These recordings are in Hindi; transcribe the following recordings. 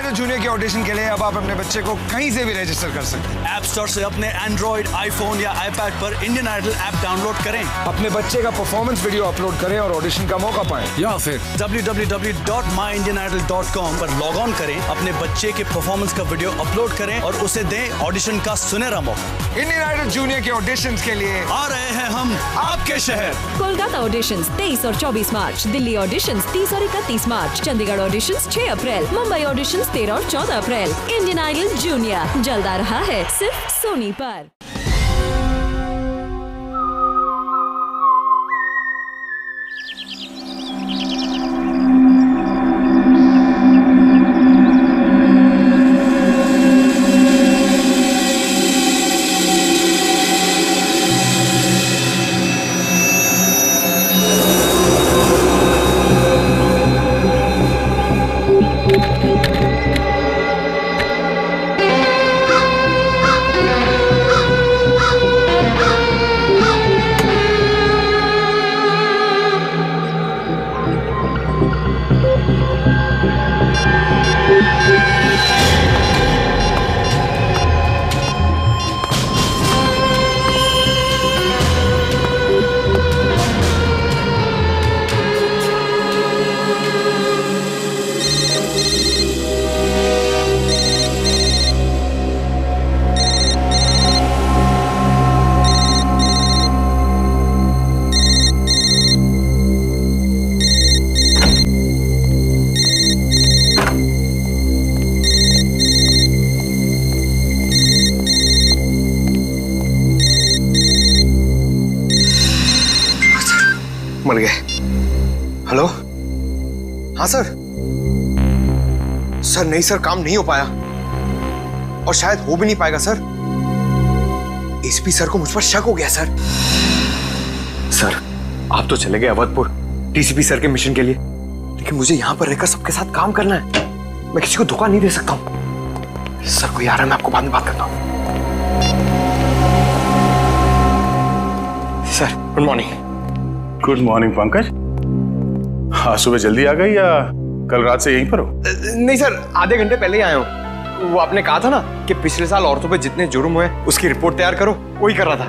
आइडल जूनियर के ऑडिशन के लिए अब आप अपने बच्चे को कहीं से भी रजिस्टर कर सकते हैं। ऐप स्टोर से अपने एंड्रॉइड, आईफोन या आईपैड पर इंडियन आइडल ऐप डाउनलोड करें। अपने बच्चे का परफॉर्मेंस वीडियो अपलोड करें और ऑडिशन का मौका पाएं। या फिर www.myindianidol.com पर लॉग ऑन करें, अपने बच्चे के परफॉर्मेंस का वीडियो अपलोड करें और उसे दें ऑडिशन का सुनहरा मौका। इंडियन आइडल जूनियर के ऑडिशंस के लिए आ रहे हैं हम आपके शहर। कोलकाता ऑडिशंस 23 और 24 मार्च, दिल्ली ऑडिशंस 30 और 31 मार्च, चंडीगढ़ ऑडिशंस 6 अप्रैल, मुंबई ऑडिशंस 13 और 14 अप्रैल। इंडियन आइडल जूनियर जल्द आ रहा है सिर्फ सोनी पर। मर गए। हेलो, हाँ सर। सर नहीं सर, काम नहीं हो पाया और शायद हो भी नहीं पाएगा सर। एसपी सर को मुझ पर शक हो गया सर। सर आप तो चले गए अवधपुर डीसीपी सर के मिशन के लिए, लेकिन मुझे यहां पर रहकर सबके साथ काम करना है। मैं किसी को धोखा नहीं दे सकता हूं। सर कोई आ रहा है, मैं आपको बाद में बात करता हूं। Sir good morning. Good morning Pankaj. हाँ, सुबह जल्दी आ गई या कल रात से यहीं पर हो? नहीं सर, आधे घंटे पहले ही आया हूँ। वो आपने कहा था ना कि पिछले साल औरतों पे जितने जुर्म हुए उसकी रिपोर्ट तैयार करो, वही कर रहा था।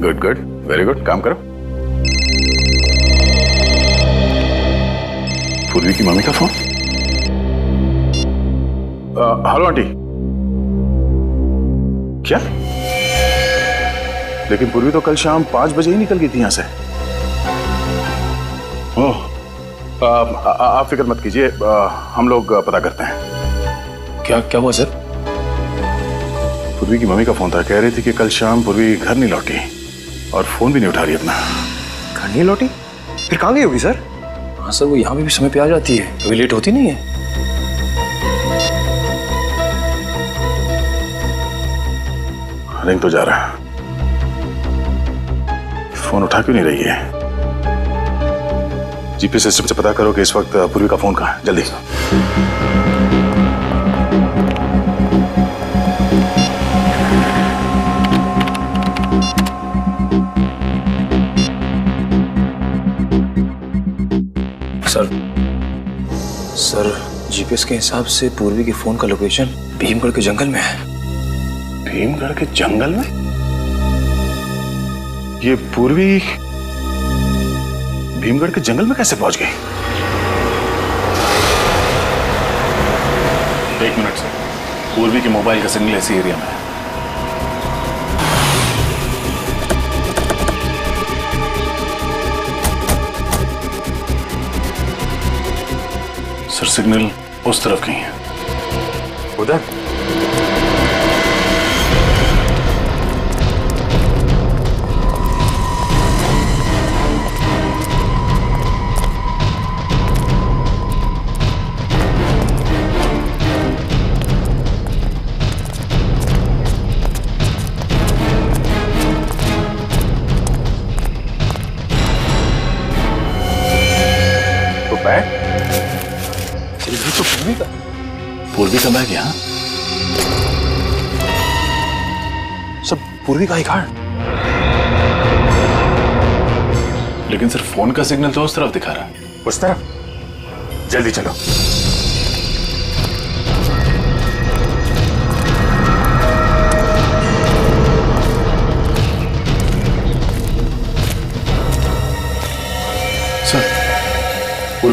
गुड गुड, वेरी गुड, काम करो। पूर्वी की मम्मी का फोन। Hello aunty. क्या? लेकिन पूर्वी तो कल शाम 5 बजे ही निकल गई थी यहां से। ओह, आप फिक्र मत कीजिए, हम लोग पता करते हैं। क्या हुआ सर? पूर्वी की मम्मी का फोन था, कह रही थी कि कल शाम पूर्वी घर नहीं लौटी और फोन भी नहीं उठा रही अपना। घर नहीं लौटी? फिर कहाँ गई होगी सर? हाँ सर, वो यहाँ पे भी समय पे आ जाती है, कभी लेट होती नहीं है। रिंग तो जा रहा है, फोन उठा क्यों नहीं रही है? जीपी सिस्टम से पता करो कि इस वक्त पूर्वी का फोन कहाँ है, जल्दी। सर जीपीएस के हिसाब से पूर्वी के फोन का लोकेशन भीमगढ़ के जंगल में है। भीमगढ़ के जंगल में? ये पूर्वी भीमगढ़ के जंगल में कैसे पहुंच गई? एक मिनट सर, पूर्वी के मोबाइल का सिग्नल इसी एरिया में है। सर सिग्नल उस तरफ कहीं है। उधर? पूर्वी का बैग यहाँ? सब पूर्वी का ही कार्ड। लेकिन सर फोन का सिग्नल तो उस तरफ दिखा रहा है। उस तरफ? जल्दी चलो।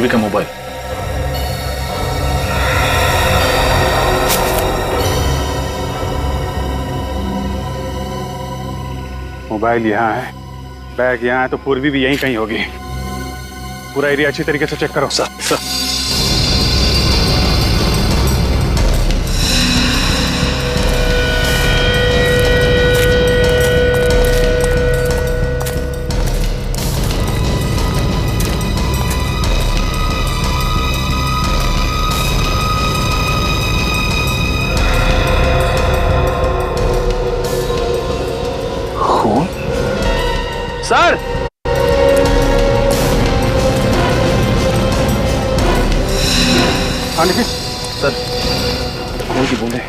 पूर्वी का मोबाइल। मोबाइल यहाँ है, बैग यहाँ है, तो पूर्वी भी यहीं कहीं होगी। पूरा एरिया अच्छी तरीके से चेक करो। सर सर हाँ निखिल, सर खून की बूंदें।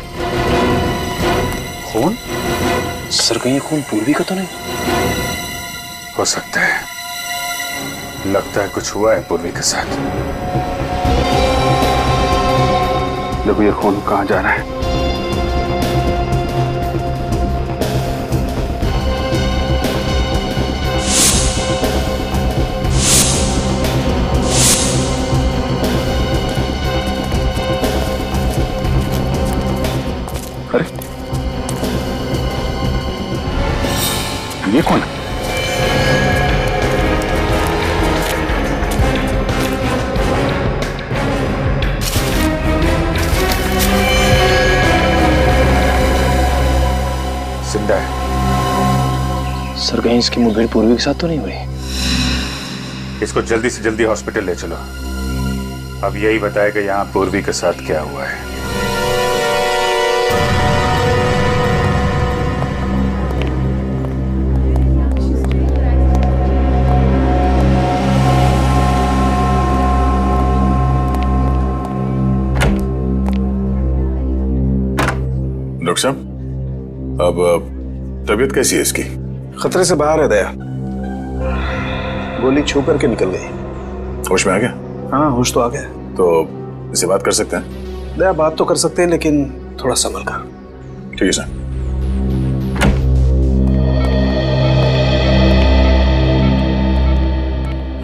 खून? सर कहीं ये खून पूर्वी का तो नहीं? हो सकता है, लगता है कुछ हुआ है पूर्वी के साथ। देखो ये खून कहाँ जा रहा है। अरे ये कौन है? जिंदा है। सर कहीं इसकी मुठभेड़ पूर्वी के साथ तो नहीं हुई? इसको जल्दी से जल्दी हॉस्पिटल ले चलो। अब यही बताएगा यहाँ पूर्वी के साथ क्या हुआ है। डॉक्टर साहब, अब तबीयत कैसी है इसकी? खतरे से बाहर है दया। गोली छू करके निकल गई। होश में आ गया? हाँ होश तो आ गया। तो इससे बात कर सकते हैं? दया बात तो कर सकते हैं, लेकिन थोड़ा संभल कर। ठीक है सर।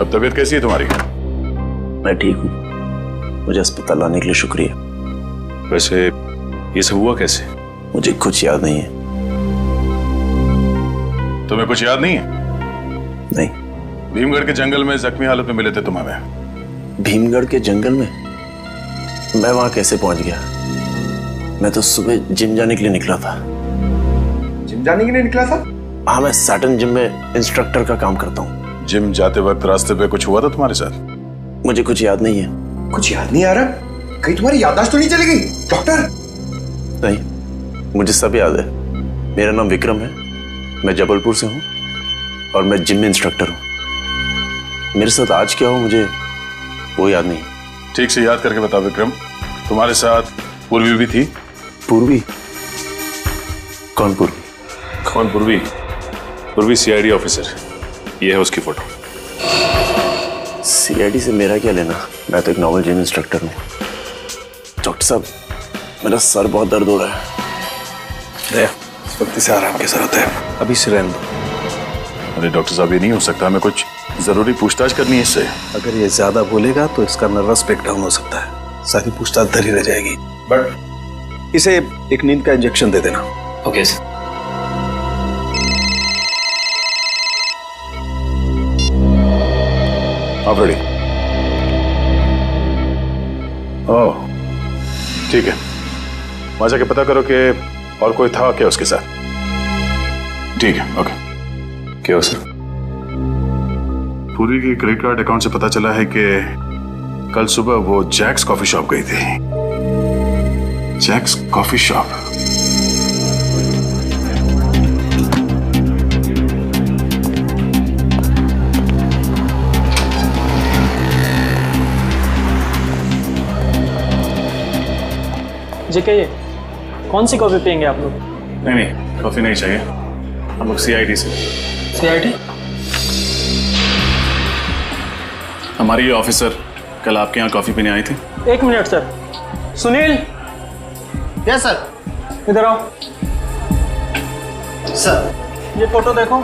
अब तबीयत कैसी है तुम्हारी? मैं ठीक हूँ। मुझे अस्पताल आने के लिए शुक्रिया। वैसे ये सब हुआ कैसे? मुझे कुछ याद नहीं है। तुम्हें कुछ याद नहीं है? नहीं। भीमगढ़ के जंगल में जख्मी हालत में मिले थे तुम हमें। भीमगढ़ के जंगल में? मैं वहां कैसे पहुंच गया? मैं तो सुबह जिम जाने के लिए निकला था। जिम जाने के लिए निकला था? हाँ, मैं सैटर्न जिम में इंस्ट्रक्टर का काम करता हूँ। जिम जाते वक्त रास्ते पे कुछ हुआ था तुम्हारे साथ? मुझे कुछ याद नहीं है। कुछ याद नहीं आ रहा? कहीं तुम्हारी याददाश्त तो नहीं चली गई डॉक्टर? नहीं, मुझे सब याद है। मेरा नाम विक्रम है, मैं जबलपुर से हूँ और मैं जिम में इंस्ट्रक्टर हूँ। मेरे साथ आज क्या हो मुझे वो याद नहीं। ठीक से याद करके बताओ विक्रम, तुम्हारे साथ पूर्वी भी थी? पूर्वी? कौन पूर्वी? कौन पूर्वी? पूर्वी सीआईडी ऑफिसर, ये है उसकी फोटो। सीआईडी से मेरा क्या लेना? मैं तो एक नॉर्मल जिम इंस्ट्रक्टर हूँ। डॉक्टर साहब, मेरा सर बहुत दर्द हो रहा है। दया, इस वक्त से आराम की जरूरत है, अभी से रहने दो। अरे डॉक्टर साहब, ये नहीं हो सकता, हमें कुछ जरूरी पूछताछ करनी है इससे। अगर ये ज्यादा बोलेगा तो इसका नर्वस ब्रेकडाउन हो सकता है, सारी पूछताछ धरी रह जाएगी। बट इसे एक नींद का इंजेक्शन दे देना। Okay sir. आप रेडी? ओह ठीक है, वहां जाके पता करो कि और कोई था क्या उसके साथ। ठीक है, ओके। क्या हो सर? पूर्वी की क्रेडिट कार्ड अकाउंट से पता चला है कि कल सुबह वो जैक्स कॉफी शॉप गई थी। Jacques coffee shop? जेके, कौन सी कॉफी पियेंगे आप लोग? नहीं नहीं, कॉफी नहीं चाहिए, हम लोग सीआईडी से। सीआईडी? हमारी ये ऑफिसर कल आपके यहाँ कॉफी पीने आई थी। एक minute sir. Sunil. Yes sir. इधर आओ सर। ये फोटो देखो,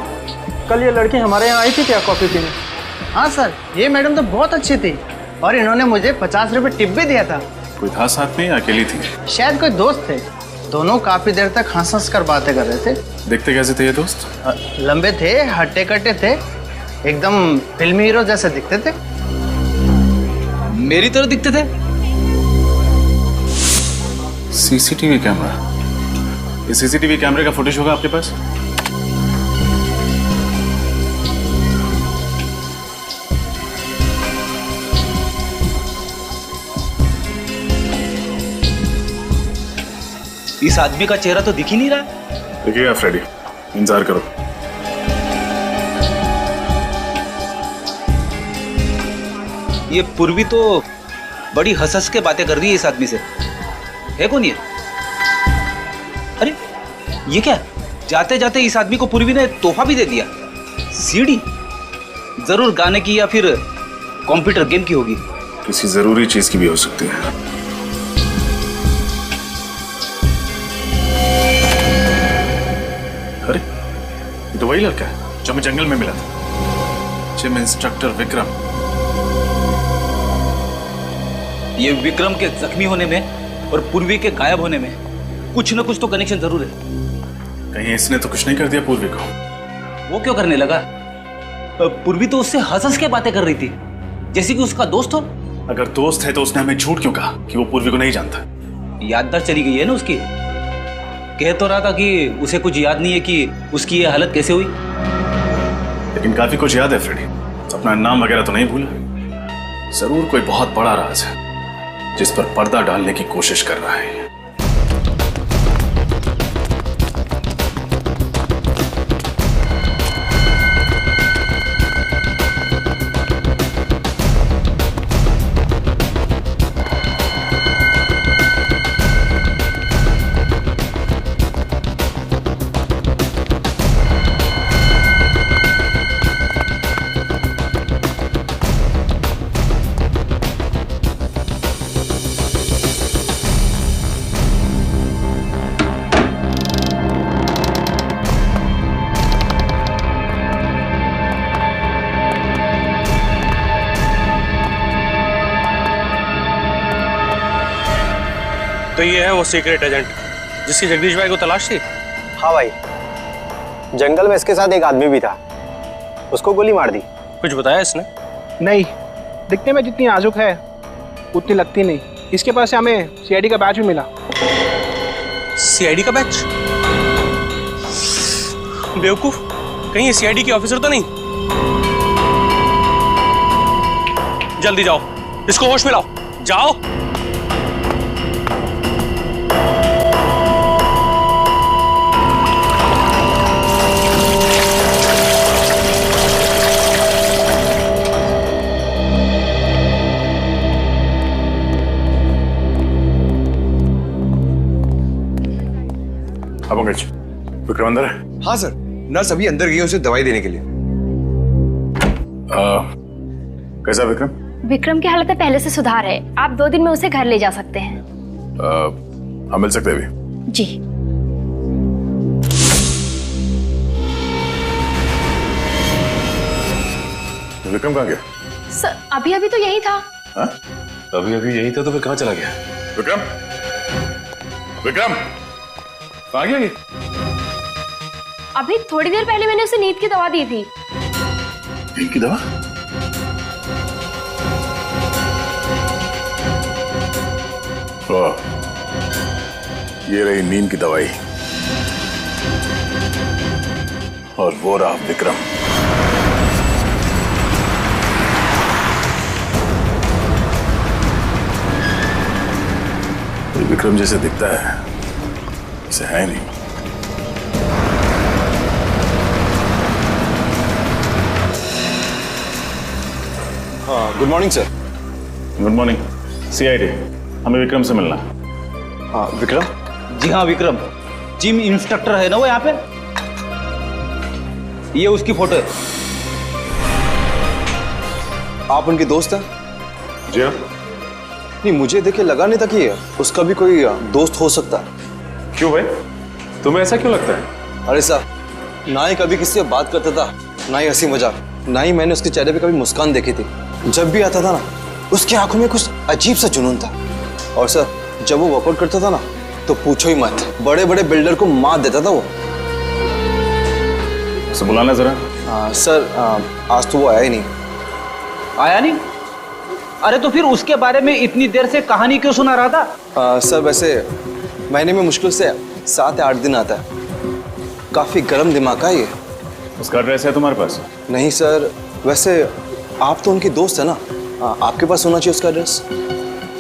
कल ये लड़की हमारे यहाँ आई थी क्या कॉफी पीने? हाँ सर, ये मैडम तो बहुत अच्छी थी। और इन्होंने मुझे 50 रुपए टिप भी दिया था। कोई था साथ में या अकेली थी? शायद कोई दोस्त थे। दोनों काफी देर तक हंस हंस कर बातें कर रहे थे। देखते कैसे थे ये दोस्त? लंबे थे, हट्टे कट्टे थे, एकदम फिल्मी हीरो जैसे दिखते थे। मेरी तरह दिखते थे। सीसीटीवी कैमरा, ये सीसीटीवी कैमरे का फुटेज होगा आपके पास? इस आदमी का चेहरा तो दिख ही नहीं रहा। देखिएगा फ्रेडी, इंतजार करो। ये पूर्वी तो बड़ी हंस हंस के बातें कर रही है इस आदमी से। है कौन ये? अरे ये क्या? जाते जाते इस आदमी को पूर्वी ने तोहफा भी दे दिया, सीडी। जरूर गाने की या फिर कंप्यूटर गेम की होगी। किसी जरूरी चीज की भी हो सकती है। अरे ये तो वही लड़का है जो हमें जंगल में मिला था, जिम इंस्ट्रक्टर विक्रम। ये विक्रम के जख्मी होने में और पूर्वी के गायब होने में कुछ न कुछ तो कनेक्शन जरूर है। कहीं इसने तो कुछ नहीं कर दिया पूर्वी को? वो क्यों करने लगा? पूर्वी तो उससे हंस हंस के बातें कर रही थी, जैसे कि उसका दोस्त हो। अगर दोस्त है तो उसने हमें झूठ क्यों कहा कि वो पूर्वी को नहीं जानता? याददाश्त चली गई है ना उसकी। कह तो रहा था कि उसे कुछ याद नहीं है कि उसकी ये हालत कैसे हुई। लेकिन काफी कुछ याद है फ्रेडी। अपना नाम वगैरह तो नहीं भूला? जरूर कोई बहुत बड़ा राज है जिस पर पर्दा डालने की कोशिश कर रहा है। तो ये है वो सीक्रेट एजेंट जिसकी जगदीश भाई को तलाश थी। हाँ भाई, जंगल में इसके साथ एक आदमी भी था, उसको गोली मार दी। कुछ बताया इसने? नहीं, दिखने में जितनी नाजुक है उतनी लगती नहीं। इसके पास से हमें सीआईडी का बैच भी मिला। सीआईडी का बैच? बेवकूफ, कहीं ये सीआईडी के ऑफिसर तो नहीं? जल्दी जाओ, इसको होश में लाओ, जाओ। विक्रम अंदर है? हाँ सर, नर्स अभी अंदर गई है उसे दवाई देने के लिए। कैसा विक्रम? विक्रम की हालत पहले से सुधार है। आप 2 दिन में उसे घर ले जा सकते हैं। हम मिल सकते हैं अभी? जी। विक्रम कहाँ गया? सर अभी तो यही था। हाँ? अभी यही था तो फिर कहाँ चला गया? विक्रम, विक्रम कहाँ गया ये? अभी थोड़ी देर पहले मैंने उसे नींद की दवा दी थी। नींद की दवा? ये रही नींद की दवाई और वो रहा विक्रम। विक्रम जैसे दिखता है इसे है नहीं। हाँ, good morning sir. Good morning. CID, हमें विक्रम से मिलना है। हाँ विक्रम? जी हाँ विक्रम, जिम इंस्ट्रक्टर है ना वो यहाँ पे। ये उसकी फोटो है। आप उनके दोस्त हैं? जी हाँ। नहीं, मुझे देखे लगा नहीं था कि उसका भी कोई दोस्त हो सकता है। क्यों भाई, तुम्हें ऐसा क्यों लगता है? अरे साहब, ना ही कभी किसी से बात करता था, ना ही हंसी मजाक, ना ही मैंने उसके चेहरे पे कभी मुस्कान देखी थी। जब भी आता था ना, उसकी आंखों में कुछ अजीब सा जुनून था। और सर जब वो वर्कआउट करता था ना तो पूछो ही मत, बड़े बड़े बिल्डर को मात देता था वो। उसे बुलाना जरा। सर आज तो वो आया ही नहीं। आया नहीं? अरे तो फिर उसके बारे में इतनी देर से कहानी क्यों सुना रहा था? सर वैसे महीने में मुश्किल से 7 या 8 दिन आता है। काफी गर्म दिमाग का ये। उसका एड्रेस है तुम्हारे पास? नहीं सर, वैसे आप तो उनके दोस्त है ना, आपके पास होना चाहिए उसका एड्रेस।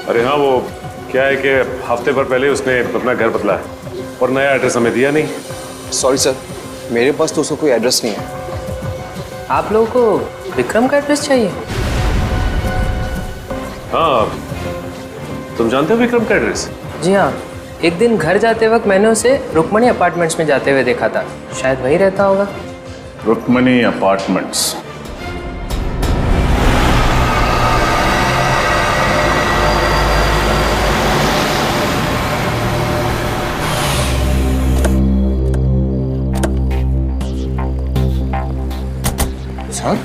अरे हाँ, वो क्या है कि हफ्ते भर पहले उसने अपना घर बदला है और नया एड्रेस हमें दिया नहीं। सॉरी सर, मेरे पास तो उसका कोई एड्रेस नहीं है। आप लोगों को विक्रम का एड्रेस चाहिए? हाँ, तुम जानते हो विक्रम का एड्रेस? जी हाँ, एक दिन घर जाते वक्त मैंने उसे रुक्मणी अपार्टमेंट्स में जाते हुए देखा था। शायद वहीं रहता होगा। रुक्मणी अपार्टमेंट्स? सर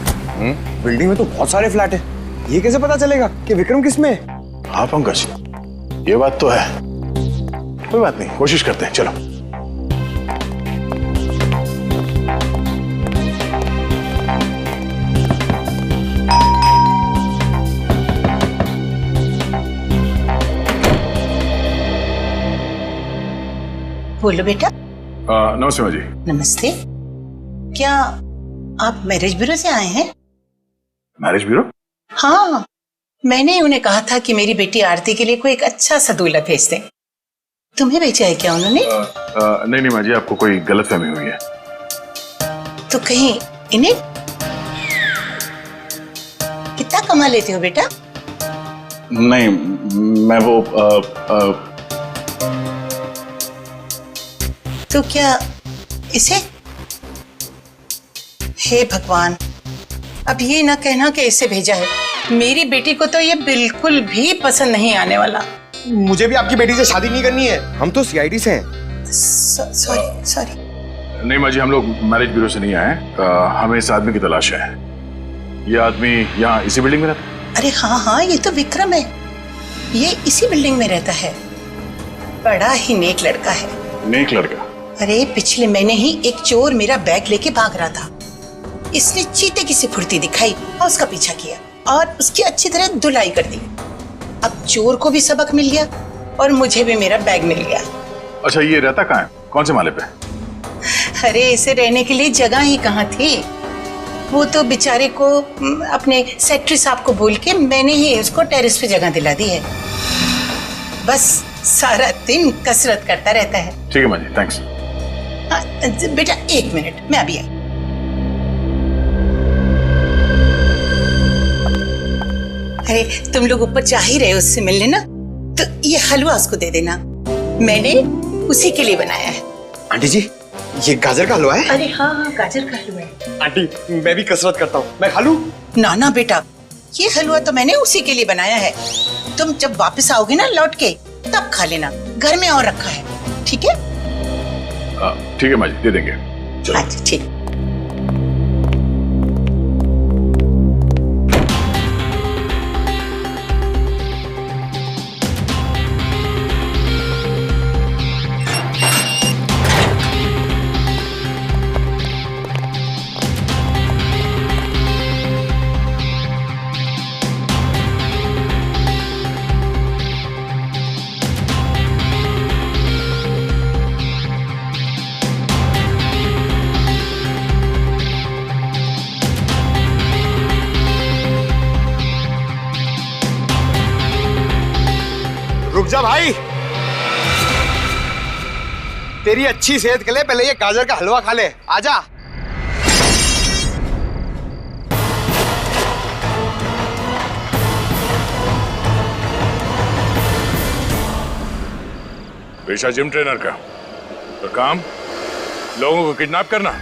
बिल्डिंग में तो बहुत सारे फ्लैट है, ये कैसे पता चलेगा कि विक्रम किसमें है? हाँ पंकज, ये बात तो है। कोई बात नहीं, कोशिश करते हैं, चलो। बोलो बेटा। नमस्ते माँ जी। नमस्ते। क्या आप मैरिज ब्यूरो से आए हैं? Marriage bureau? हाँ, मैंने उन्हें कहा था कि मेरी बेटी आरती के लिए कोई एक अच्छा सा दूल्हा भेज दें। तुम्हें भेजा है क्या उन्होंने? नहीं नहीं माँ जी, आपको कोई गलतफहमी हुई है। तो कहीं इन्हें? कितना कमा लेते हो बेटा? नहीं, मैं वो तो क्या इसे? हे भगवान, अब ये ना कहना कि इसे भेजा है। मेरी बेटी को तो ये बिल्कुल भी पसंद नहीं आने वाला। मुझे भी आपकी बेटी से शादी नहीं करनी है, हम तो सीआईडी से हैं। Sorry sorry. नहीं माँ जी, हम लोग मैरिज ब्यूरो से नहीं आए। हमें इस आदमी की तलाश है। ये आदमी यहाँ इसी बिल्डिंग में रहता है? अरे हाँ हाँ, ये तो विक्रम है। ये इसी बिल्डिंग में रहता है। बड़ा ही नेक लड़का है। नेक लड़का? अरे पिछले महीने ही एक चोर मेरा बैग लेके भाग रहा था। इसने चीते की सी फुर्ती दिखाई और उसका पीछा किया और उसकी अच्छी तरह धुलाई कर दी। अब चोर को भी सबक मिल गया और मुझे भी मेरा बैग मिल गया। अच्छा, ये रहता कहाँ है? कौन से माले पे? अरे इसे रहने के लिए जगह ही कहाँ थी। वो तो बेचारे को अपने सेक्रेटरी साहब को बोल के मैंने ही उसको टेरेस पे जगह दिला दी है। बस सारा दिन कसरत करता रहता है। ठीक है माँ जी, थैंक्स। बेटा 1 मिनट, मैं अभी आई। अरे तुम लोग ऊपर जा ही रहे हो उससे मिलने ना, तो ये हलवा उसको दे देना, मैंने उसी के लिए बनाया है। आंटी जी, ये गाजर का हलवा है? अरे हाँ हाँ, गाजर का हलवा है। आंटी मैं भी कसरत करता हूँ, मैं खा लूं? ना ना बेटा, ये हलवा तो मैंने उसी के लिए बनाया है। तुम जब वापस आओगे ना लौट के, तब खा लेना, घर में और रखा है। ठीक है? ठीक है माँ जी, दे देंगे। चलो। अच्छा ठीक। रुक जा भाई, तेरी अच्छी सेहत के लिए पहले ये गाजर का हलवा खा ले। आजा। पेशा जिम ट्रेनर का, तो काम लोगों को किडनैप करना।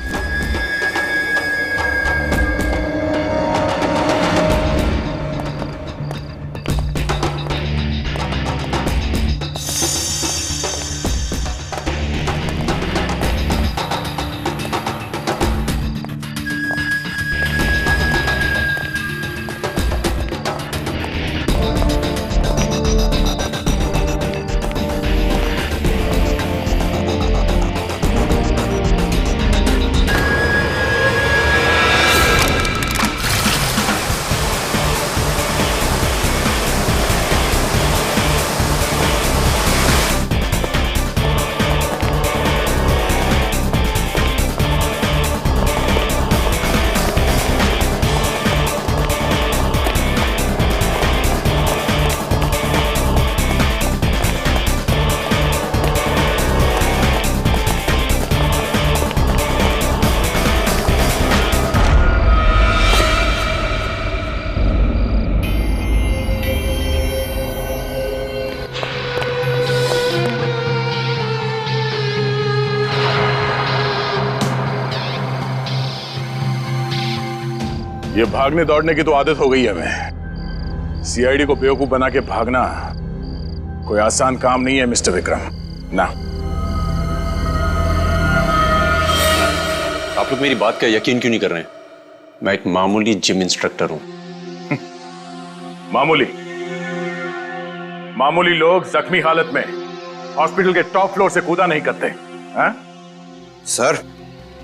ये भागने दौड़ने की तो आदत हो गई है हमें। सीआईडी को बेवकूफ बना के भागना कोई आसान काम नहीं है मिस्टर विक्रम। ना, आप लोग मेरी बात का यकीन क्यों नहीं कर रहे हैं? मैं एक मामूली जिम इंस्ट्रक्टर हूं। मामूली लोग जख्मी हालत में हॉस्पिटल के टॉप फ्लोर से कूदा नहीं करते हैं? सर,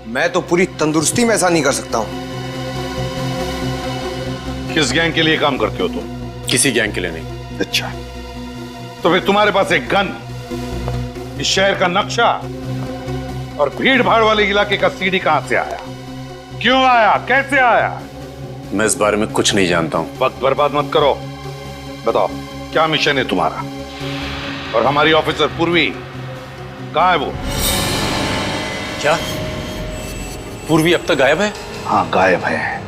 मैं तो पूरी तंदुरुस्ती में ऐसा नहीं कर सकता हूं। किस गैंग के लिए काम करते हो तुम? किसी गैंग के लिए नहीं। अच्छा, तो फिर तुम्हारे पास एक गन, इस शहर का नक्शा और भीड़ भाड़ वाले इलाके का सीडी कहां से आया? क्यों आया? कैसे आया? मैं इस बारे में कुछ नहीं जानता हूं। वक्त बर्बाद मत करो, बताओ क्या मिशन है तुम्हारा? और हमारी ऑफिसर पूर्वी कहां है वो? क्या पूर्वी अब तक गायब है? हाँ, गायब है।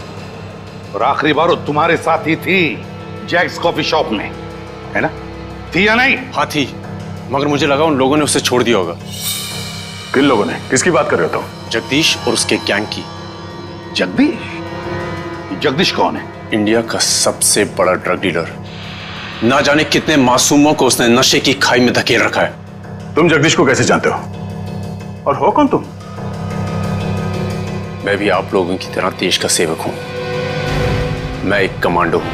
और आखिरी बार वो तुम्हारे साथ ही थी जैक्स कॉफी शॉप में, है ना? थी या नहीं? हाँ थी, मगर मुझे लगा उन लोगों ने उसे छोड़ दिया होगा। किन लोगों ने? किसकी बात कर रहे हो तुम? जगदीश और उसके गैंग की। जगदीश? जगदीश कौन है? इंडिया का सबसे बड़ा ड्रग डीलर। ना जाने कितने मासूमों को उसने नशे की खाई में धकेल रखा है। तुम जगदीश को कैसे जानते हो? और हो कौन तुम? मैं भी आप लोगों की तरह देश का सेवक हूं। मैं एक कमांडो हूं।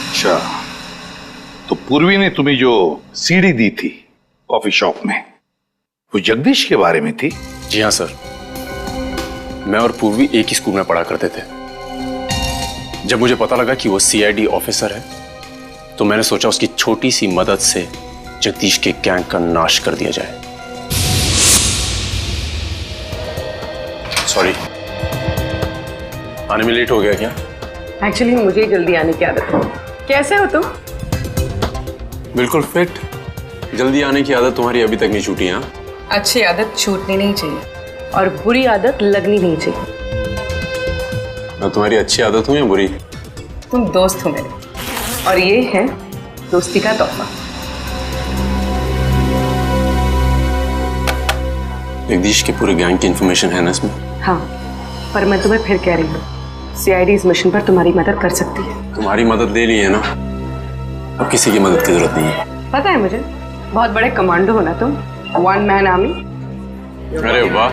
अच्छा, तो पूर्वी ने तुम्हें जो सीडी दी थी कॉफी शॉप में, वो जगदीश के बारे में थी? जी हाँ सर, मैं और पूर्वी एक ही स्कूल में पढ़ा करते थे। जब मुझे पता लगा कि वो सीआईडी ऑफिसर है, तो मैंने सोचा उसकी छोटी सी मदद से जगदीश के गैंग का नाश कर दिया जाए। सॉरी, आने में लेट हो गया क्या? एक्चुअली मुझे जल्दी आने की आदत है। कैसे हो तुम? बिल्कुल फिट। जल्दी आने की आदत तुम्हारी अभी तक नहीं छूटी है? अच्छी आदत छूटनी नहीं चाहिए और बुरी आदत लगनी नहीं चाहिए। मैं तुम्हारी अच्छी आदत हूं या बुरी? तुम दोस्त हो मेरे, और ये है दोस्ती का तोहफा। जगदीश के पूरे गैंग की इंफॉर्मेशन है ना इसमें? हाँ, पर मैं तुम्हें फिर कह रही हूँ, सीआईडी इस मिशन पर तुम्हारी मदद कर सकती है। तुम्हारी मदद ले ली है ना, अब किसी की मदद की जरूरत नहीं है। पता है मुझे, बहुत बड़े कमांडो हो ना तुम, वन मैन आर्मी। अरे वाह,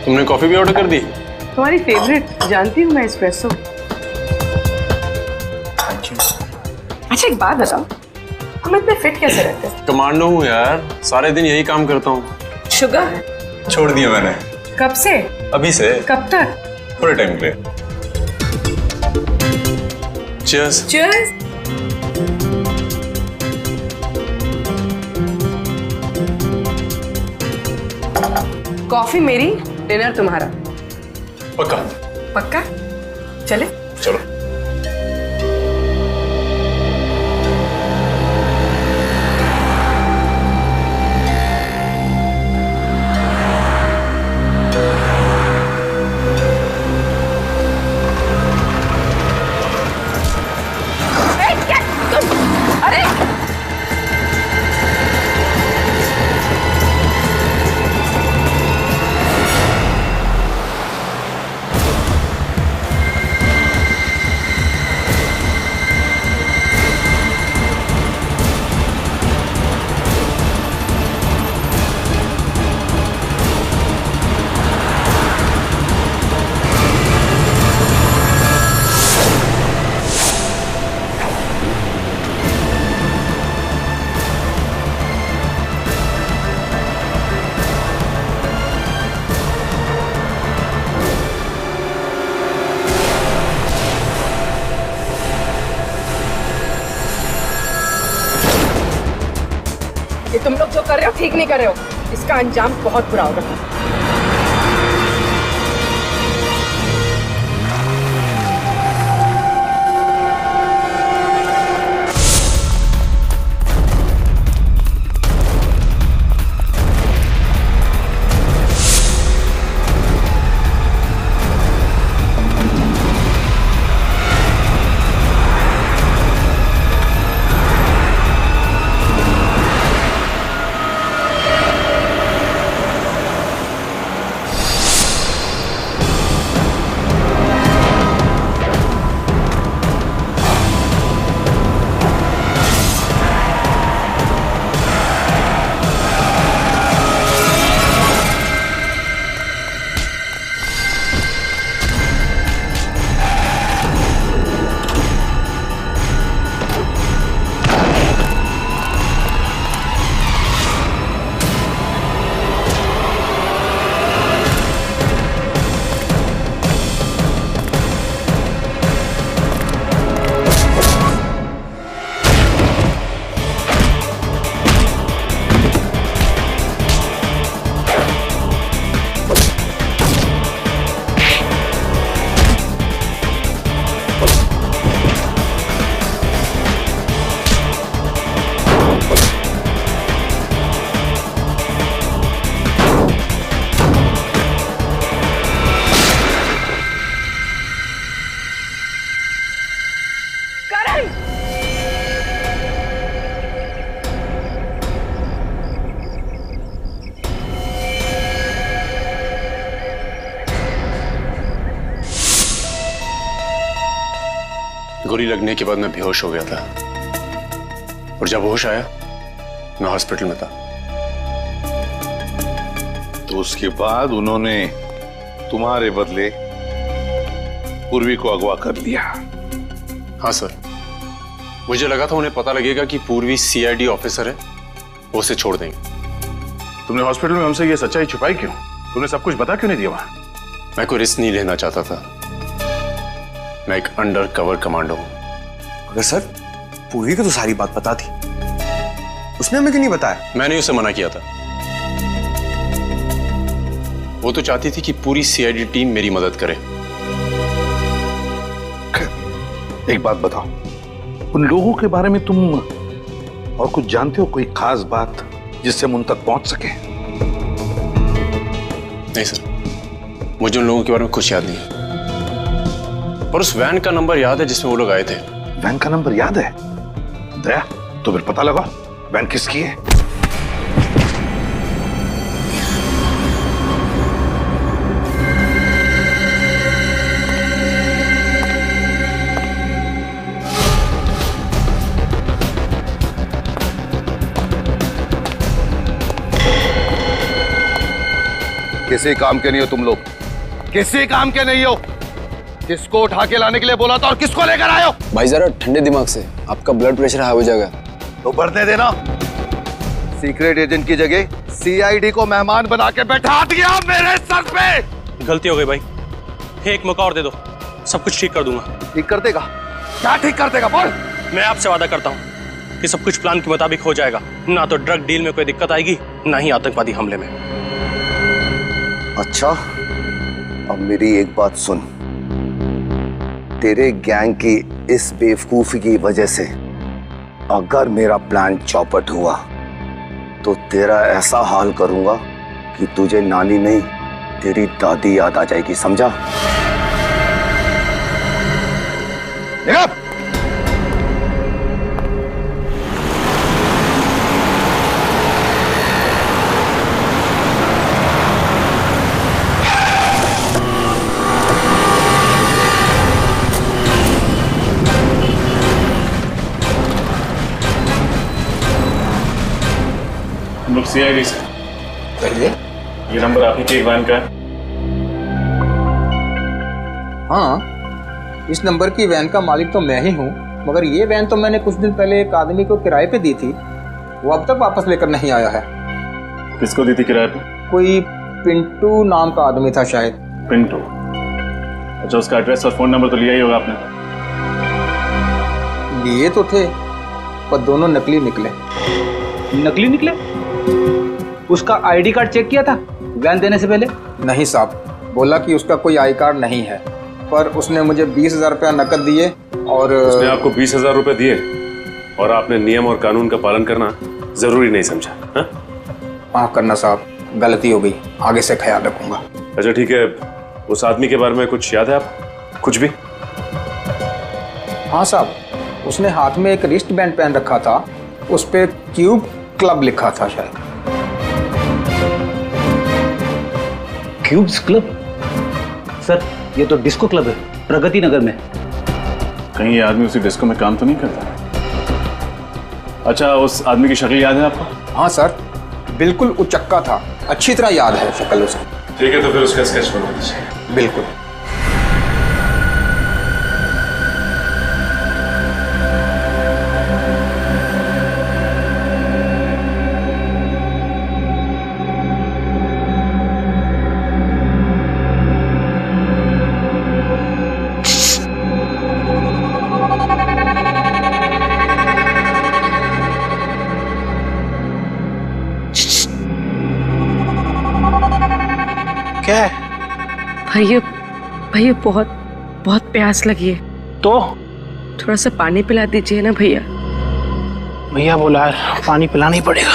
तुमने कॉफी भी ऑर्डर कर दी? तुम्हारी फेवरेट, जानती हूँ मैं, एस्प्रेसो। अच्छा एक बात बताओ, हम इतने फिट कैसे रहते हैं? कमांडो हूँ यार, सारे दिन यही काम करता हूँ। शुगर छोड़ दिया मैंने। कब से? अभी से। कब तक? थोड़े टाइम के लिए। चीयर्स। चीयर्स। कॉफी मेरी, डिनर तुम्हारा। पक्का? पक्का? चले? चलो। ये तुम लोग जो कर रहे हो ठीक नहीं कर रहे हो, इसका अंजाम बहुत बुरा होगा। गोली लगने के बाद मैं बेहोश हो गया था और जब होश आया मैं हॉस्पिटल में था। तो उसके बाद उन्होंने तुम्हारे बदले पूर्वी को अगवा कर लिया? हाँ सर, मुझे लगा था उन्हें पता लगेगा कि पूर्वी सीआईडी ऑफिसर है, वो उसे छोड़ देंगे। तुमने हॉस्पिटल में हमसे ये सच्चाई छुपाई क्यों? तुमने सब कुछ बता क्यों नहीं दिया वहां? मैं कोई रिस्क नहीं लेना चाहता था। मैं एक अंडर कवर कमांडो हूं। मगर सर, पूर्वी को तो सारी बात पता थी, उसने हमें क्यों नहीं बताया? मैंने उसे मना किया था। वो तो चाहती थी कि पूरी सीआईडी टीम मेरी मदद करे। एक बात बताओ, उन लोगों के बारे में तुम और कुछ जानते हो? कोई खास बात जिससे हम उन तक पहुंच सके? नहीं सर, मुझे उन लोगों के बारे में कुछ याद नहीं है, पर उस वैन का नंबर याद है जिसमें वो लोग आए थे। वैन का नंबर याद है? दया, तो फिर पता लगा वैन किसकी है। किसी काम के नहीं हो तुम लोग, किसी काम के नहीं हो। किसको उठा के लाने के लिए बोला था और किसको लेकर आए हो? भाई जरा ठंडे दिमाग से, आपका ब्लड प्रेशर हाई हो जाएगा। तो बढ़ने देना। सीक्रेट एजेंट की जगह सीआईडी को मेहमान बना के बैठा दिया मेरे सर पे। गलती हो गई भाई, एक मौका और दे दो, सब कुछ ठीक कर दूंगा। ठीक कर देगा? क्या ठीक कर देगा बोल? मैं आपसे वादा करता हूँ कि सब कुछ प्लान के मुताबिक हो जाएगा। ना तो ड्रग डील में कोई दिक्कत आएगी, ना ही आतंकवादी हमले में। अच्छा, अब मेरी एक बात सुन। तेरे गैंग की इस बेवकूफी की वजह से अगर मेरा प्लान चौपट हुआ तो तेरा ऐसा हाल करूंगा कि तुझे नानी नहीं तेरी दादी याद आ जाएगी, समझा? हम लोग सीआईडी से। ये नंबर आप ही के वैन का है? हाँ, इस नंबर की वैन का मालिक तो मैं ही हूँ, मगर ये वैन तो मैंने कुछ दिन पहले एक आदमी को किराए पे दी थी, वो अब तक वापस लेकर नहीं आया है। किसको दी थी किराए पे? कोई पिंटू नाम का आदमी था शायद। पिंटू? अच्छा, उसका एड्रेस और फोन नंबर तो लिया ही होगा आपने? लिए तो थे, पर दोनों नकली निकले। नकली निकले? उसका आईडी कार्ड चेक किया था वैन देने से पहले? नहीं साहब, बोला कि उसका कोई आई कार्ड नहीं है, पर उसने मुझे 20,000 रुपया नकद दिए और उसने आपको 20,000 रुपए दिए और आपने नियम और कानून का पालन करना जरूरी नहीं समझा? माफ करना साहब, गलती हो गई, आगे से ख्याल रखूंगा। अच्छा ठीक है, उस आदमी के बारे में कुछ याद है आप? कुछ भी? हाँ साहब, उसने हाथ में एक रिस्ट बैंड पहन रखा था, उस पे क्यूब क्लब लिखा था शायद। Cubes club? सर, ये तो डिस्को क्लब है, प्रगति नगर में। कहीं ये आदमी उसी डिस्को में काम तो नहीं करता? अच्छा, उस आदमी की शक्ल याद है आपको? हाँ सर, बिल्कुल उचक्का था, अच्छी तरह याद है शक्ल उसे। ठीक है, तो फिर उसका स्केच बना दीजिए। बिल्कुल। क्या है? भैया बहुत बहुत प्यास लगी है, तो थोड़ा सा पानी पिला दीजिए ना भैया। भैया बोला है पानी पिलाना ही पड़ेगा।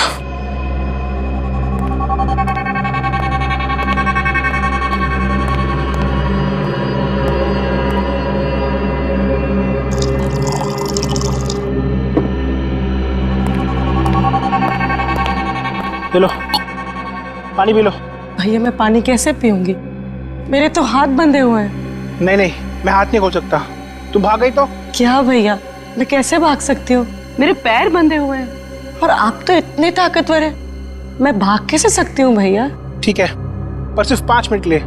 लो, पानी पी लो। भैया मैं पानी कैसे पीऊंगी, मेरे तो हाथ बंधे हुए हैं। नहीं, मैं हाथ नहीं खोल सकता। तुम भाग गई तो क्या भैया, मैं कैसे भाग सकती हूँ? मेरे पैर बंधे हुए हैं और आप तो इतने ताकतवर हैं, मैं भाग कैसे सकती हूँ भैया? ठीक है, पर सिर्फ 5 मिनट के लिए।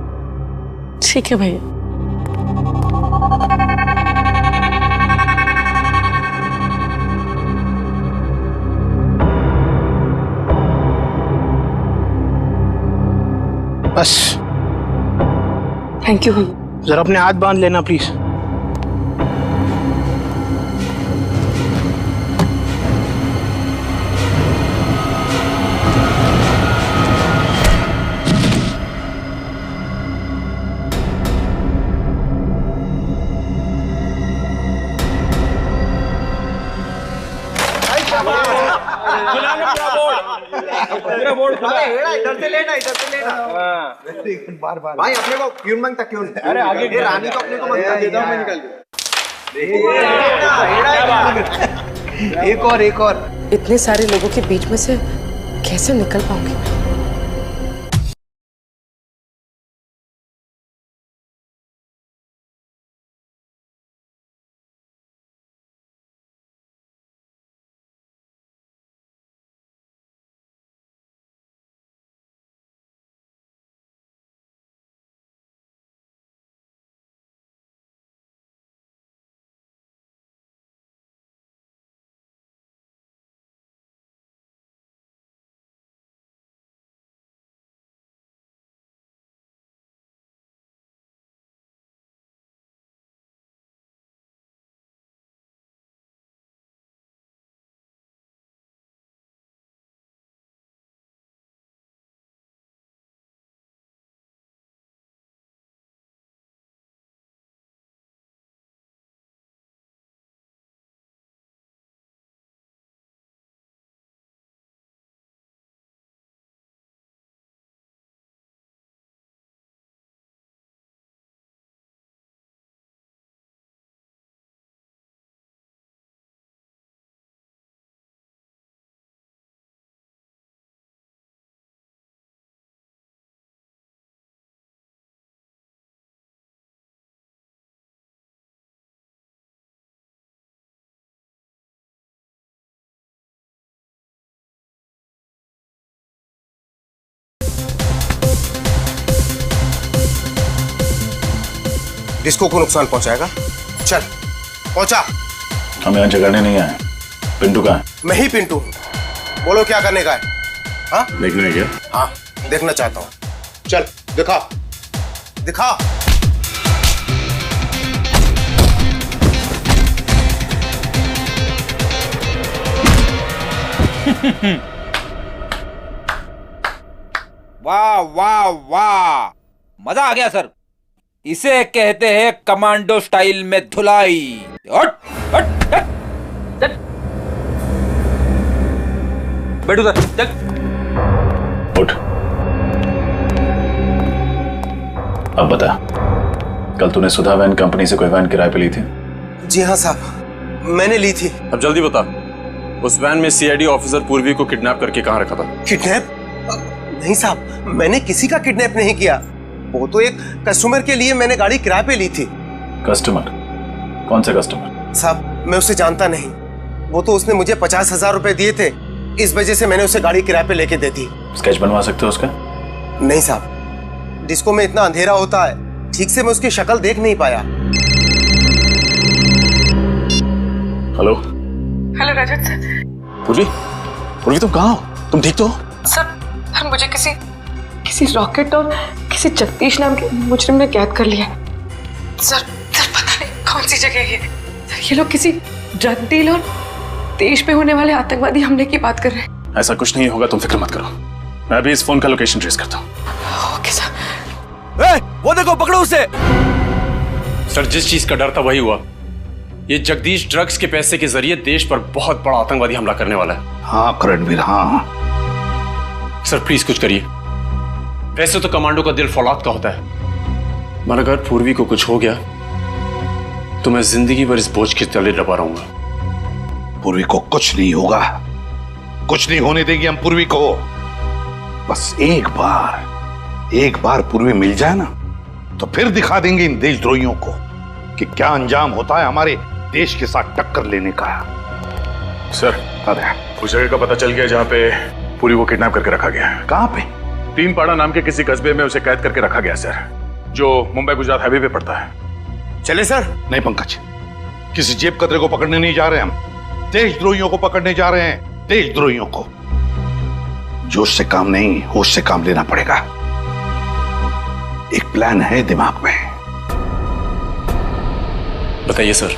ठीक है भैया। बस। थैंक यू भैया। जरा अपने हाथ बांध लेना प्लीज। इधर से लेना, इधर से लेना। बार बार भाई अपने को क्यों मांगता, क्यों? अरे आगे ये रानी तो अपने को मांगता है। देता हूं मैं, निकल गया। एक और। इतने सारे लोगों के बीच में से कैसे निकल पाऊंगी मैं? डिस्को को नुकसान पहुंचाएगा? चल पहुंचा। हम यहाँ झगड़ने नहीं आए। पिंटू कहाँ है? मैं ही पिंटू हूँ। बोलो क्या करने का है? हाँ देखने क्या? हाँ देखना चाहता हूँ। चल दिखा दिखा। वाह वाह वाह, मजा आ गया सर। इसे कहते हैं कमांडो स्टाइल में धुलाई। हट हट हट। बैठो सर। चल उठ। अब बता, कल तूने सुधा वैन कंपनी से कोई वैन किराए पे ली थी? जी हाँ साहब, मैंने ली थी। अब जल्दी बता, उस वैन में सीआईडी ऑफिसर पूर्वी को किडनैप करके कहां रखा था? किडनैप? नहीं साहब, मैंने किसी का किडनैप नहीं किया। वो तो एक कस्टमर के लिए मैंने गाड़ी किराए पे ली थी। कस्टमर? कौन से कस्टमर? साहब मैं उसे जानता नहीं। वो तो उसने मुझे 50,000 रुपए दिए थे, इस वजह से मैंने उसे गाड़ी किराए पे लेके दे दी। स्केच बनवा सकते हो उसका? नहीं साहब, डिस्को में इतना अंधेरा होता है, ठीक से मैं उसकी शक्ल देख नहीं पाया। हेलो हेलो रजत सर। पूर्वी, पूर्वी तुम कहाँ हो? तुम ठीक तो हो? सर मुझे किसी रॉकेट और किसी जगदीश नाम के मुजरिम ने कैद कर लिया। सर पता नहीं कौन सी जगह है ये। सर ये लोग किसी ड्रग डील और देश पे होने वाले आतंकवादी हमले की बात कर रहे हैं। ऐसा कुछ नहीं होगा, तुम फिक्र मत करो। मैं अभी इस फोन का लोकेशन ट्रेस करता हूँ। Okay sir. वो देखो, पकड़ो उसे। सर जिस चीज का डर था वही हुआ। ये जगदीश ड्रग्स के पैसे के जरिए देश पर बहुत बड़ा आतंकवादी हमला करने वाला है। हाँ करणवीर, हाँ। सर प्लीज कुछ करिए। वैसे तो कमांडो का दिल फौलाद का होता है, मगर अगर पूर्वी को कुछ हो गया तो मैं जिंदगी भर इस बोझ के तले दबा रहूंगा। पूर्वी को कुछ नहीं होगा, कुछ नहीं होने देगी हम पूर्वी को। बस एक बार पूर्वी मिल जाए ना, तो फिर दिखा देंगे इन देशद्रोहियों को कि क्या अंजाम होता है हमारे देश के साथ टक्कर लेने का। सर, अरे उस जगह का पता चल गया जहाँ पे पूरी को किडनैप करके रखा गया। कहाँ पे? तीनपाड़ा नाम के किसी कस्बे में उसे कैद करके रखा गया सर, जो मुंबई गुजरात हाईवे पे पड़ता है। चले सर? नहीं पंकज, किसी जेब कतरे को पकड़ने नहीं जा रहे हम, देशद्रोहियों को पकड़ने जा रहे हैं। देशद्रोहियों को। जोश से काम नहीं, होश से काम लेना पड़ेगा। एक प्लान है दिमाग में। बताइए सर।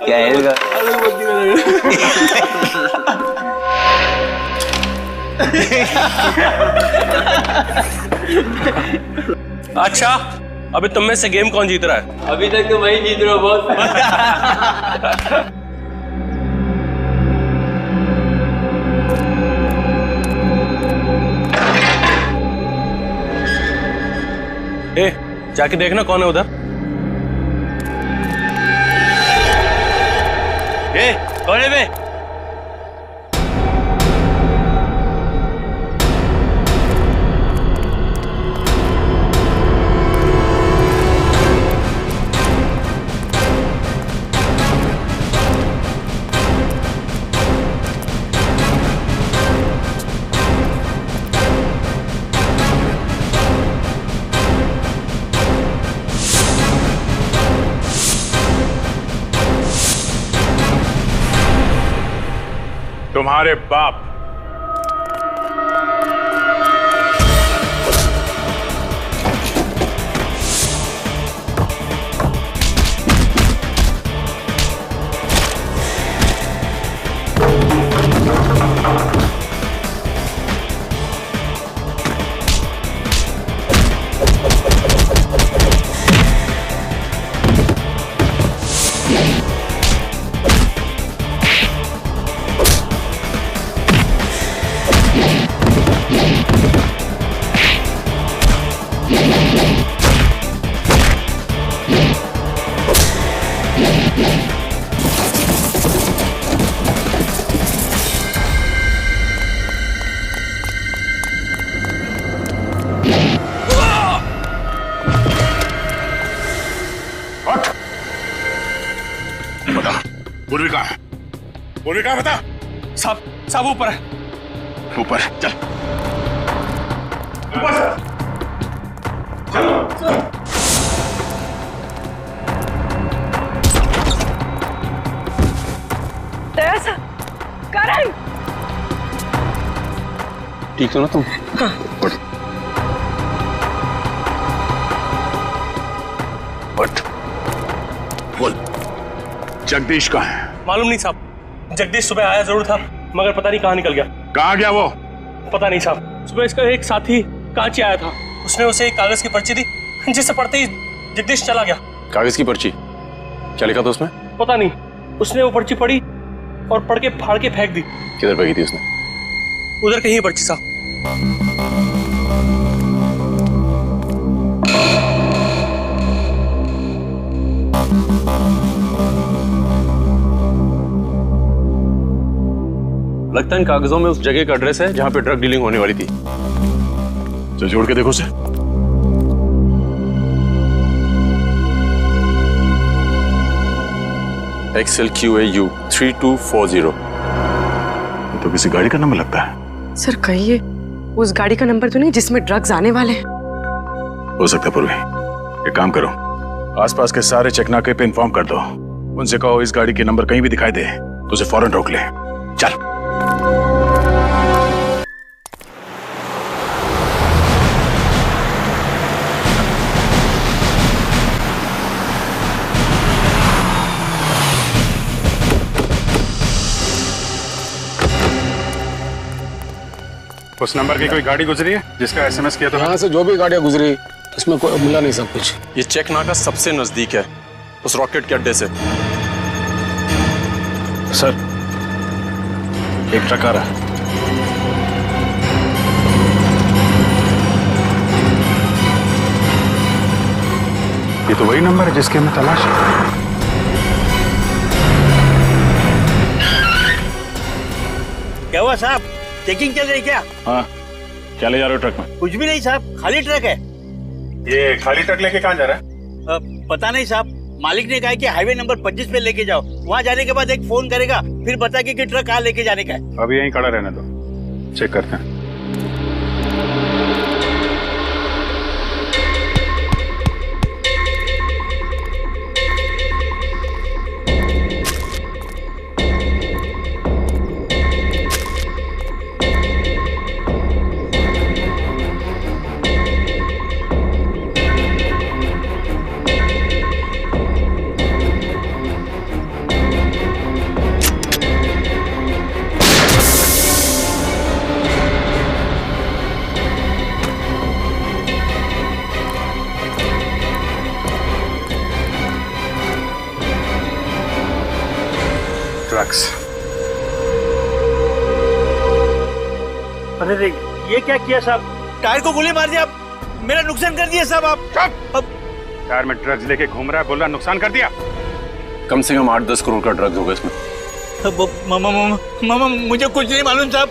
क्या है अच्छा, अभी तुम में से गेम कौन जीत रहा है? अभी तक तो वही जीत रहा हो बॉस। ए, जाके देखना कौन है उधर। ए, कोने में। तुम्हारे बाप। पूर्वी कहाँ है? पूर्वी कहाँ बता? सब ऊपर है। ऊपर चल। तेरा करण, ठीक हो ना तुम? हाँ। बोल, जगदीश कहाँ है? मालूम नहीं साहब। जगदीश सुबह आया जरूर था, मगर पता नहीं कहाँ निकल गया। कहाँ गया वो? पता नहीं साहब। सुबह इसका एक साथी कांची आया था, उसने उसे एक कागज की पर्ची दी, जिसे पढ़ते ही जगदीश चला गया। कागज की पर्ची? क्या लिखा था उसमें? पता नहीं। उसने वो पर्ची पढ़ी और पढ़ के फाड़ के फेंक दी। किधर फेंकी थी उसने? उधर कहीं है पर्ची साहब। लगता है इन कागजों में उस जगह का एड्रेस है जहां पे ड्रग डीलिंग होने वाली थी। तो जोड़ के देखो उसे। XLQAU 3240। तो किसी गाड़ी का नंबर लगता है। सर कहिए उस गाड़ी का नंबर तो नहीं जिसमें ड्रग्स आने वाले हैं? हो सकता है पूर्वी। एक काम करो, आसपास के सारे चेकनाके पे इन्फॉर्म कर दो। उनसे कहो इस गाड़ी के नंबर कहीं भी दिखाई दे तो उसे फौरन रोक ले। चल। उस नंबर की कोई गाड़ी गुजरी है जिसका एसएमएस किया था? यहाँ से जो भी गाड़ियाँ गुजरी उसमें कोई मिला नहीं सब कुछ। ये चेक नाका सबसे नजदीक है उस रॉकेट के अड्डे से। सर, एक ट्रक आ रहा है। ये तो वही नंबर है जिसकी हमें तलाश है। क्या हुआ साहब, चेकिंग चल रही क्या? हाँ, क्या ले जा रहे हो ट्रक में? कुछ भी नहीं साहब, खाली ट्रक है। ये खाली ट्रक लेके कहाँ जा रहा है? पता नहीं साहब, मालिक ने कहा कि हाईवे नंबर 25 पे लेके जाओ, वहाँ जाने के बाद एक फोन करेगा, फिर बताएगा कि ट्रक कहाँ लेके जाने का है। अभी यहीं खड़ा रहने दो, चेक करते हैं। अरे ये क्या किया साहब, टायर को गोली मार दिया, मेरा नुकसान कर दिया साहब आप। अब टायर में ड्रग्स लेके घूम रहा है, बोल रहा नुकसान कर दिया। कम से कम 8-10 करोड़ का ड्रग्स होगा इसमें। मामा मुझे कुछ नहीं मालूम साहब,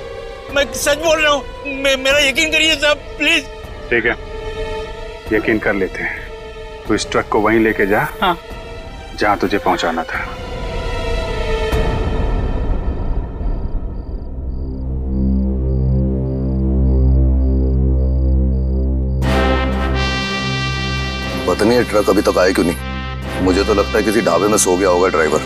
मैं सच बोल रहा हूँ, मेरा यकीन करिए साहब प्लीज। ठीक है, यकीन कर लेते हैं। तो इस ट्रक को वहीं लेके जा। हाँ। जहाँ तुझे पहुंचाना था। पता नहीं ये ट्रक अभी तक आया क्यों नहीं। मुझे तो लगता है किसी ढाबे में सो गया होगा ड्राइवर।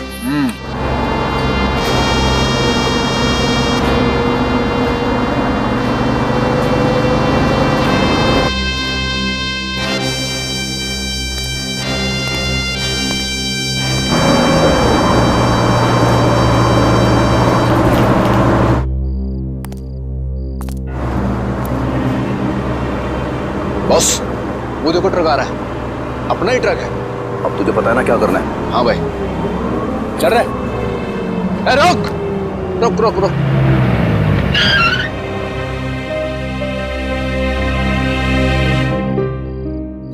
बॉस, वो देखो ट्रक आ रहा है, अपना ही ट्रक है। अब तुझे पता है ना क्या करना है? हाँ भाई, चल रहे। ए, रुक रुक रुक रुक।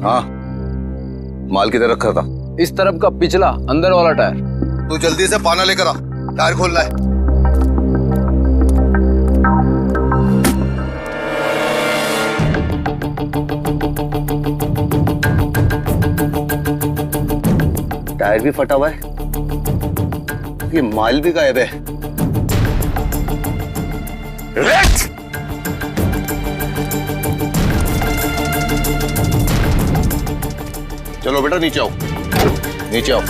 हाँ, माल किधर रखा था? इस तरफ का पिछला अंदर वाला टायर। तू जल्दी से पाना लेकर आ, टायर खोलना है। टायर भी फटा हुआ है, ये माल भी गायब है। चलो बेटा नीचे आओ, नीचे आओ।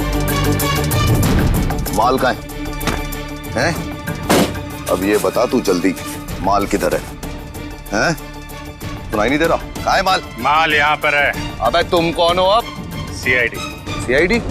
माल कहाँ है? हैं? अब ये बता तू जल्दी, माल किधर है? हैं? सुनाई नहीं दे रहा? कहाँ है माल? माल यहाँ पर है। अबे तुम कौन हो अब? सीआईडी। सीआईडी?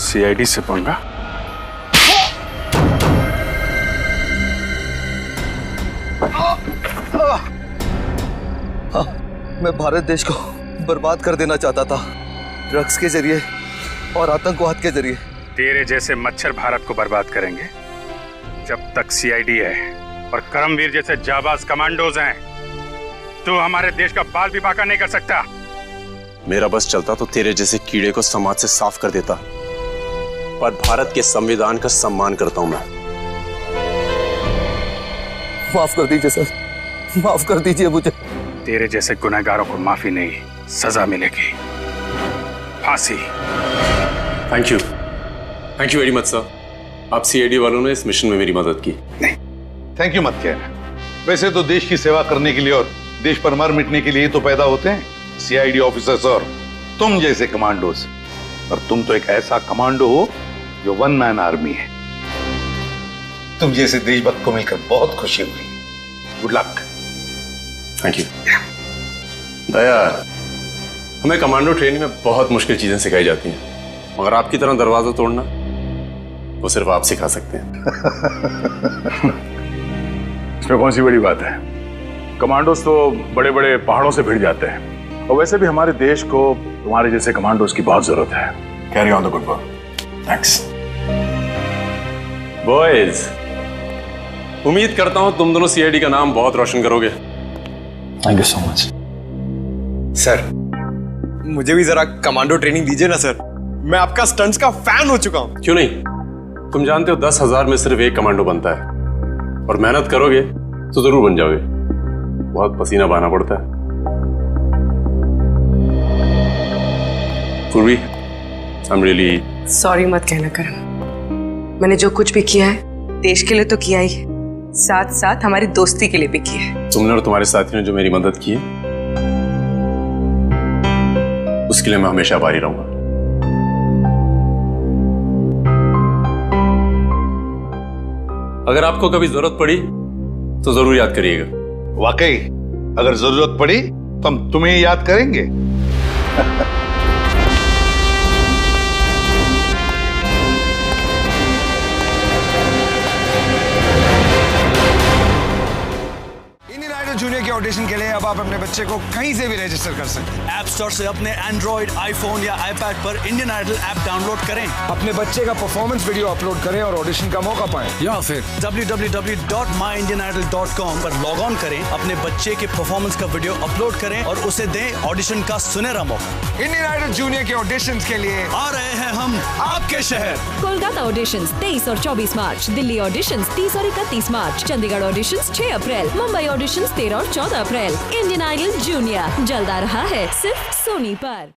सीआईडी से पंगा? मैं भारत देश को बर्बाद कर देना चाहता था, ड्रग्स के जरिए और आतंकवाद के जरिए। तेरे जैसे मच्छर भारत को बर्बाद करेंगे जब तक सीआईडी है और करमवीर जैसे जाबाज कमांडोज हैं। तू हमारे देश का बाल भी बांका नहीं कर सकता। मेरा बस चलता तो तेरे जैसे कीड़े को समाज से साफ कर देता, पर भारत के संविधान का सम्मान करता हूं मैं। माफ कर दीजिए सर, माफ कर दीजिए मुझे। तेरे जैसे गुनहगारों को माफी नहीं, सजा मिलेगी, फांसी। Thank you very much sir. आप सीआईडी वालों ने इस मिशन में मेरी मदद की। थैंक यू मत कहना। वैसे तो देश की सेवा करने के लिए और देश पर मर मिटने के लिए तो पैदा होते हैं सीआईडी ऑफिसर्स और तुम जैसे कमांडोज। और तुम तो एक ऐसा कमांडो हो जो वन मैन आर्मी है। तुम जैसे देशभक्त को मिलकर बहुत खुशी हुई। Good luck. Thank you. Daya, हमें कमांडो ट्रेनिंग में बहुत मुश्किल चीजें सिखाई जाती हैं, मगर आपकी तरह दरवाजा तोड़ना वो सिर्फ आप सिखा सकते हैं। इसमें कौन सी बड़ी बात है? कमांडोज तो बड़े बड़े पहाड़ों से भिड़ जाते हैं, और वैसे भी हमारे देश को तुम्हारे जैसे कमांडोज की बहुत जरूरत है। Carry on the good work. Thanks boys. उम्मीद करता हूं तुम दोनों सीआईडी का नाम बहुत रोशन करोगे। Thank you so much sir. मुझे भी जरा कमांडो ट्रेनिंग दीजिए ना सर, मैं आपका स्टंट्स का फैन हो चुका हूं। क्यों नहीं? तुम जानते हो 10,000 में सिर्फ एक कमांडो बनता है, और मेहनत करोगे तो जरूर बन जाओगे। बहुत पसीना बहाना पड़ता है। पूर्वी, I'm really सॉरी मत कहना करण। मैंने जो कुछ भी किया है देश के लिए तो किया ही है, साथ साथ हमारी दोस्ती के लिए भी किया है। तुमने और तुम्हारे साथी ने जो मेरी मदद की है उसके लिए मैं हमेशा आभारी रहूंगा। अगर आपको कभी जरूरत पड़ी तो जरूर याद करिएगा। वाकई अगर जरूरत पड़ी तो हम तुम्हें याद करेंगे। जूनियर के ऑडिशन के लिए अब आप अपने बच्चे को कहीं से भी रजिस्टर कर सकते हैं। ऐप स्टोर से अपने एंड्रॉइड, आईफोन या आईपैड पर इंडियन आइडल ऐप डाउनलोड करें। अपने बच्चे का परफॉर्मेंस वीडियो अपलोड करें और ऑडिशन का मौका पाएं। या फिर www.myindianidol.com पर लॉग ऑन करें, अपने बच्चे के परफॉर्मेंस का वीडियो अपलोड करें और उसे दें ऑडिशन का सुनहरा मौका। इंडियन आइडल जूनियर के ऑडिशन के लिए आ रहे हैं हम आपके शहर। कोलकाता ऑडिशंस 23 और 24 मार्च, दिल्ली ऑडिशंस 30 और 31 मार्च, चंडीगढ़ ऑडिशंस 6 अप्रैल, मुंबई ऑडिशंस 13 और 14 अप्रैल। इंडियन आइडल जूनियर जल्द आ रहा है सिर्फ सोनी पर।